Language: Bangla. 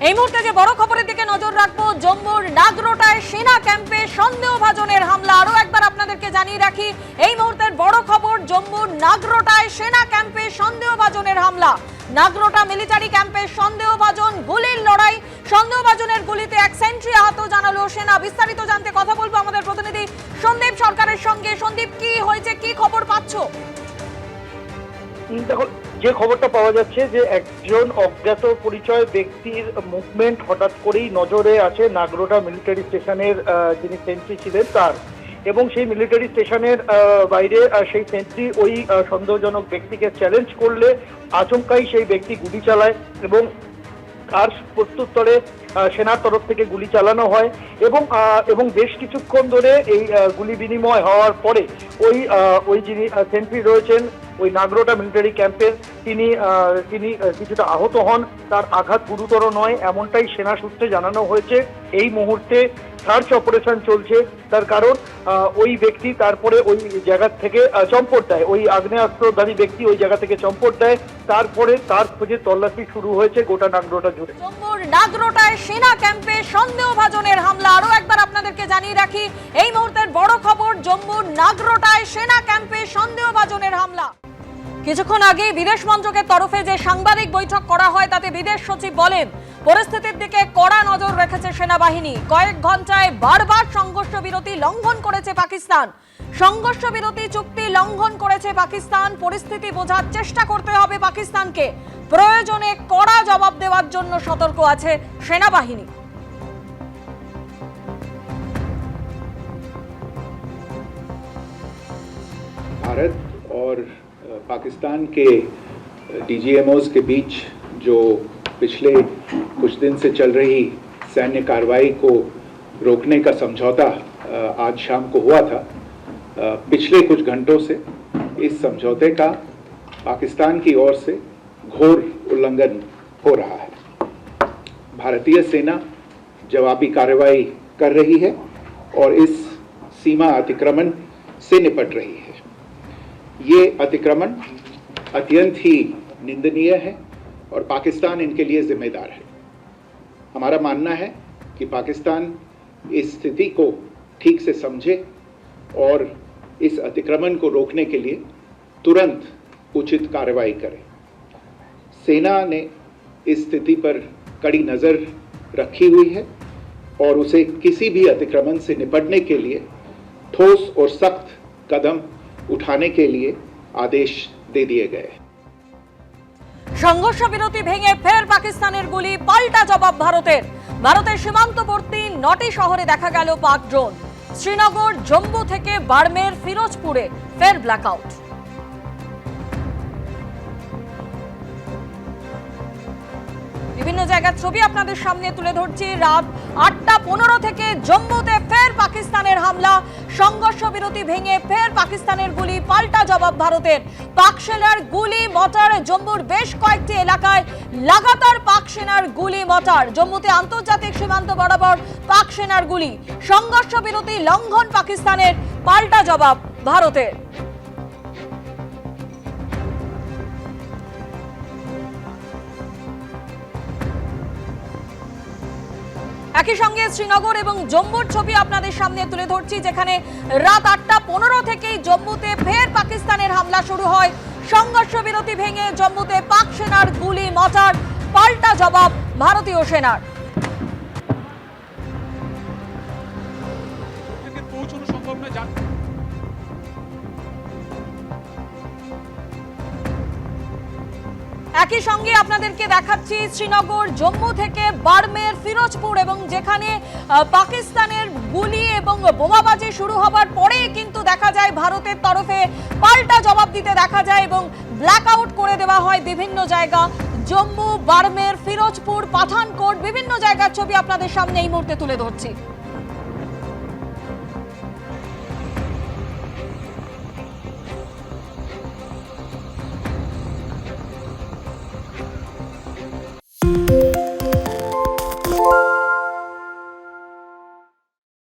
এই মুহূর্তে যে বড় খবরের দিকে নজর রাখবো, জম্মুর নাগরোটায় সেনা ক্যাম্পে সন্দেহভাজনের হামলা। আরো একবার আপনাদেরকে জানিয়ে রাখি, এই মুহূর্তের বড় খবর, জম্মুর নাগরোটায় সেনা ক্যাম্পে সন্দেহভাজনের হামলা। নাগরোটা মিলিটারি ক্যাম্পে সন্দেহভাজন, গুলির লড়াই। সন্দেহভাজনের গুলিতে এক সেন্ট্রি আহত জানালো সেনা। বিস্তারিত জানতে কথা বলবো আমাদের প্রতিনিধি সন্দীপ সরকারের সঙ্গে। সন্দীপ, কি হয়েছে, কি খবর পাচ্ছ? দেখো, যে খবরটা পাওয়া যাচ্ছে যে একজন অজ্ঞাত পরিচয় ব্যক্তির মুভমেন্ট হঠাৎ করেই নজরে আসে নাগরোটা মিলিটারি স্টেশনের যিনি সেন্ট্রি ছিলেন তার, এবং সেই মিলিটারি স্টেশনের বাইরে সেই সেন্ট্রি ওই সন্দেহজনক ব্যক্তিকে চ্যালেঞ্জ করলে আচমকাই সেই ব্যক্তি গুলি চালায় এবং তার প্রত্যুত্তরে সেনার তরফ থেকে গুলি চালানো হয় এবং বেশ কিছুক্ষণ ধরে এই গুলি বিনিময় হওয়ার পরে ওই যিনি সেন্ট্রি রয়েছেন ওই নাগরোটা মিলিটারি ক্যাম্পের তিনি কিছুটা আহত হন। তার আঘাত গুরুতর নয়, এমনটাই সেনা সূত্রে জানানো হয়েছে। এই মুহূর্তে সার্চ অপারেশন চলছে, তার কারণ ওই ব্যক্তি তারপরে ওই জায়গা থেকে চম্পট দেয়, ওই আগ্নেয়াস্ত্রধারী ব্যক্তি ওই জায়গা থেকে চম্পট দেয়, তারপরে তার খোঁজে তল্লাশি শুরু হয়েছে গোটা নাগরোটা জুড়ে। জম্মুর নাগরোটায় সেনা ক্যাম্পে সন্দেহভাজনের হামলা। আরো একবার আপনাদেরকে জানিয়ে রাখি, এই মুহূর্তের বড় খবর, জম্মুর নাগরোটায় সেনা ক্যাম্পে সন্দেহভাজনের হামলা। কিছুক্ষণ আগে বিদেশ মন্ত্রকের তরফে যে সাংবাদিক বৈঠক করা হয় তাতে বিদেশ সচিব বলেন, পরিস্থিতির দিকে কড়া নজর রেখেছে সেনাবাহিনী। কয়েক ঘন্টায় বারবার সংঘর্ষ বিরতি লঙ্ঘন করেছে পাকিস্তান। সংঘর্ষ বিরতি চুক্তি লঙ্ঘন করেছে পাকিস্তান। পরিস্থিতি বোঝার চেষ্টা করতে হবে পাকিস্তানকে। প্রয়োজনে কড়া জবাব দেওয়ার জন্য সতর্ক আছে সেনাবাহিনী। भारत और पाकिस्तान के डीजीएमओज के बीच जो पिछले कुछ दिन से चल रही सैन्य कार्रवाई को रोकने का समझौता आज शाम को हुआ था, पिछले कुछ घंटों से इस समझौते का पाकिस्तान की ओर से घोर उल्लंघन हो रहा है। भारतीय सेना जवाबी कार्रवाई कर रही है और इस सीमा अतिक्रमण से निपट रही है। ये अतिक्रमण अत्यंत ही निंदनीय है और पाकिस्तान इनके लिए जिम्मेदार है। हमारा मानना है कि पाकिस्तान इस स्थिति को ठीक से समझे और इस अतिक्रमण को रोकने के लिए तुरंत उचित कार्रवाई करे। सेना ने इस स्थिति पर कड़ी नज़र रखी हुई है और उसे किसी भी अतिक्रमण से निपटने के लिए ठोस और सख्त कदम उठाने के लिए आदेश दे दिए गए। সংঘর্ষ বিরতি ভেঙে ফের পাকিস্তানের গুলি, পাল্টা জবাব ভারতের। ভারতের সীমান্তবর্তী 9টি শহরে দেখা গেল পাক ড্রোন। শ্রীনগর, জম্মু থেকে বাড়মের, ফিরোজপুরে ফের ব্ল্যাকআউট। বিভিন্ন জায়গার ছবি আপনাদের সামনে তুলে ধরছি। রাত 8:15 থেকে জম্মুতে ফের পাকিস্তানের হামলা। সংঘর্ষ বিরতি ভেঙে ফের পাকিস্তানের গুলি, পাল্টা জবাব ভারতের। পাক সেনার গুলি মর্টার। জম্মুর বেশ কয়েকটি এলাকায় লাগাতার পাক সেনার গুলি মর্টার। জম্মুতে আন্তর্জাতিক সীমান্ত বরাবর পাক সেনার গুলি। সংঘর্ষ বিরতি লঙ্ঘন পাকিস্তানের, পাল্টা জবাব ভারতের। একই সঙ্গে শ্রীনগর এবং জম্মুর ছবি আপনাদের সামনে তুলে ধরছি, যেখানে রাত 8:15 থেকেই জম্মুতে ফের পাকিস্তানের হামলা শুরু হয়। সংঘর্ষ বিরতি ভেঙে জম্মুতে পাক সেনার গুলি মর্টার, পাল্টা জবাব ভারতীয় সেনার। একই সঙ্গে আপনাদেরকে দেখাচ্ছি শ্রীনগর, জম্মু থেকে বাড়মের, ফিরোজপুর, এবং যেখানে পাকিস্তানের গুলি এবং বোমাবাজি শুরু হবার পরে কিন্তু দেখা যায় ভারতের তরফে পাল্টা জবাব দিতে দেখা যায় এবং ব্ল্যাকআউট করে দেওয়া হয় বিভিন্ন জায়গা। জম্মু, বাড়মের, ফিরোজপুর, পাঠানকোট, বিভিন্ন জায়গার ছবি আপনাদের সামনে এই মুহূর্তে তুলে ধরছি।